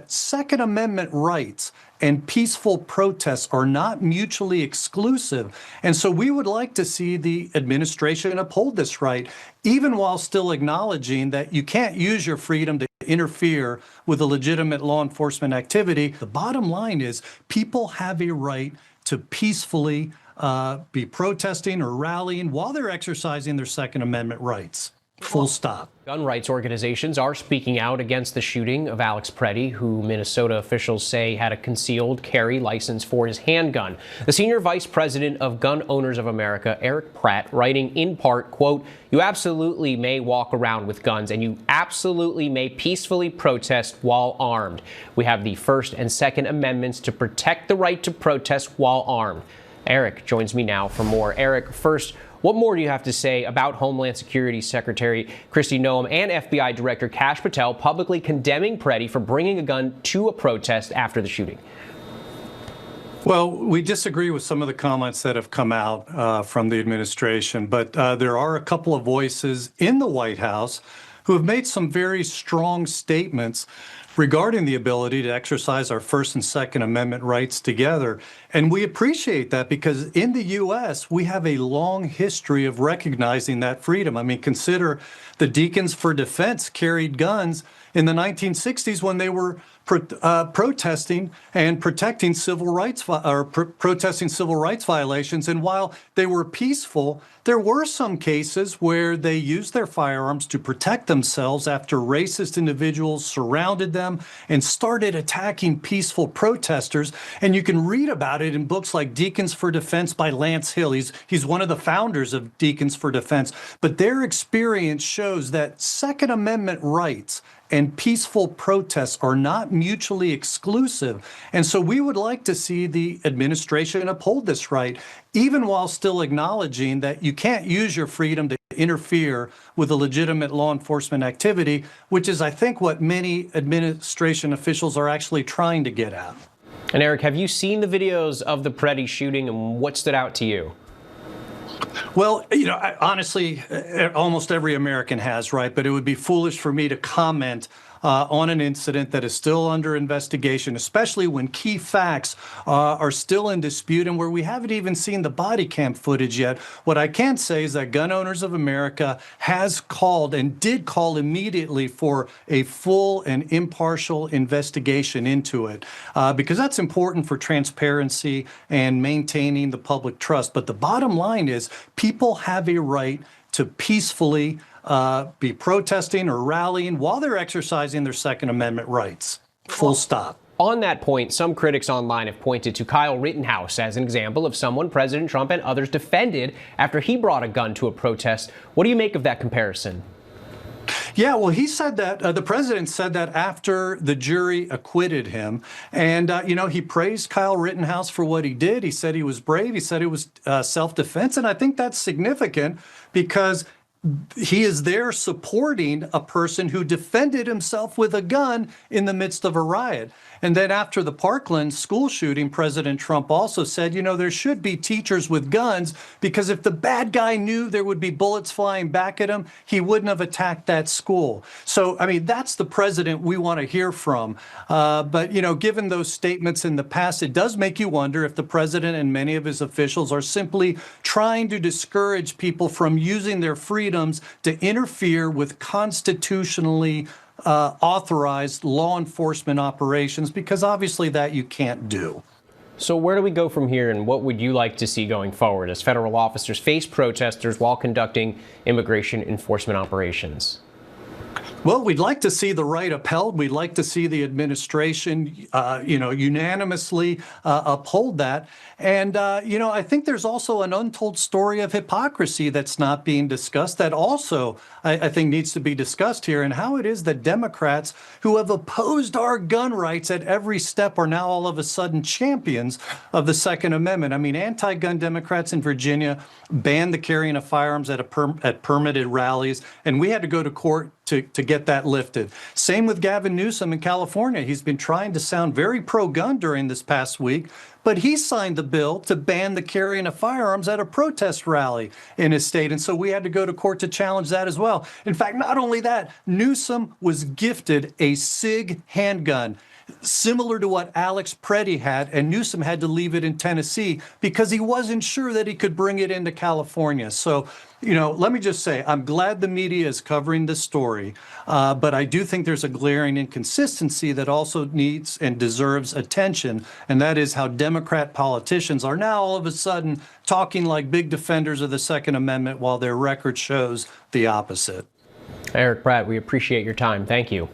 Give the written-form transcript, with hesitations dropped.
that Second Amendment rights and peaceful protests are not mutually exclusive. And so we would like to see the administration uphold this right, even while still acknowledging that you can't use your freedom to interfere with a legitimate law enforcement activity. The bottom line is people have a right to peacefully be protesting or rallying while they're exercising their Second Amendment rights. Full stop. Gun rights organizations are speaking out against the shooting of Erich Pratt, who Minnesota officials say had a concealed carry license for his handgun. The senior vice president of Gun Owners of America, Erich Pratt, writing in part, quote, "You absolutely may walk around with guns and you absolutely may peacefully protest while armed. We have the First and Second Amendments to protect the right to protest while armed." Erich joins me now for more. Erich, first, what more do you have to say about Homeland Security Secretary Kristi Noem and FBI Director Kash Patel publicly condemning Pratt for bringing a gun to a protest after the shooting? Well, we disagree with some of the comments that have come out from the administration, but there are a couple of voices in the White House who have made some very strong statements regarding the ability to exercise our First and Second Amendment rights together. And we appreciate that because in the U.S., we have a long history of recognizing that freedom. I mean, consider the Deacons for Defense carried guns in the 1960s when they were protesting and protecting civil rights protesting civil rights violations. And while they were peaceful, there were some cases where they used their firearms to protect themselves after racist individuals surrounded them and started attacking peaceful protesters. And you can read about it in books like Deacons for Defense by Lance Hill. He's one of the founders of Deacons for Defense. But their experience shows that Second Amendment rights and peaceful protests are not mutually exclusive. And so we would like to see the administration uphold this right, even while still acknowledging that you can't use your freedom to interfere with a legitimate law enforcement activity, which is, I think, what many administration officials are actually trying to get at. And Erich, have you seen the videos of the Pratt shooting, and what stood out to you? Well, honestly, almost every American has, right? But it would be foolish for me to comment on an incident that is still under investigation, especially when key facts are still in dispute and where we haven't even seen the body cam footage yet. What I can say is that Gun Owners of America has called and did call immediately for a full and impartial investigation into it, because that's important for transparency and maintaining the public trust. But the bottom line is people have a right to peacefully be protesting or rallying while they're exercising their Second Amendment rights. Full stop. On that point, some critics online have pointed to Kyle Rittenhouse as an example of someone President Trump and others defended after he brought a gun to a protest. What do you make of that comparison? Yeah, well, he said that, the president said that after the jury acquitted him. And, he praised Kyle Rittenhouse for what he did. He said he was brave. He said it was self-defense. And I think that's significant because he is there supporting a person who defended himself with a gun in the midst of a riot. And then after the Parkland school shooting, President Trump also said, there should be teachers with guns because if the bad guy knew there would be bullets flying back at him, he wouldn't have attacked that school. So, I mean, that's the president we want to hear from. But, given those statements in the past, it does make you wonder if the president and many of his officials are simply trying to discourage people from using their freedoms to interfere with constitutionally authorized law enforcement operations, because obviously that you can't do. So where do we go from here, and what would you like to see going forward as federal officers face protesters while conducting immigration enforcement operations? Well, we'd like to see the right upheld. We'd like to see the administration, unanimously uphold that. And, I think there's also an untold story of hypocrisy that's not being discussed that also, I think, needs to be discussed here, and how it is that Democrats who have opposed our gun rights at every step are now all of a sudden champions of the Second Amendment. I mean, anti-gun Democrats in Virginia banned the carrying of firearms at permitted rallies, and we had to go to court to get that lifted. Same with Gavin Newsom in California. He's been trying to sound very pro-gun during this past week, but he signed the bill to ban the carrying of firearms at a protest rally in his state. And so we had to go to court to challenge that as well. In fact, not only that, Newsom was gifted a SIG handgun. similar to what Alex Preddy had, and Newsom had to leave it in Tennessee because he wasn't sure that he could bring it into California. So, let me just say, I'm glad the media is covering this story, but I do think there's a glaring inconsistency that also needs and deserves attention, and that is how Democrat politicians are now all of a sudden talking like big defenders of the Second Amendment while their record shows the opposite. Erich Pratt, we appreciate your time. Thank you.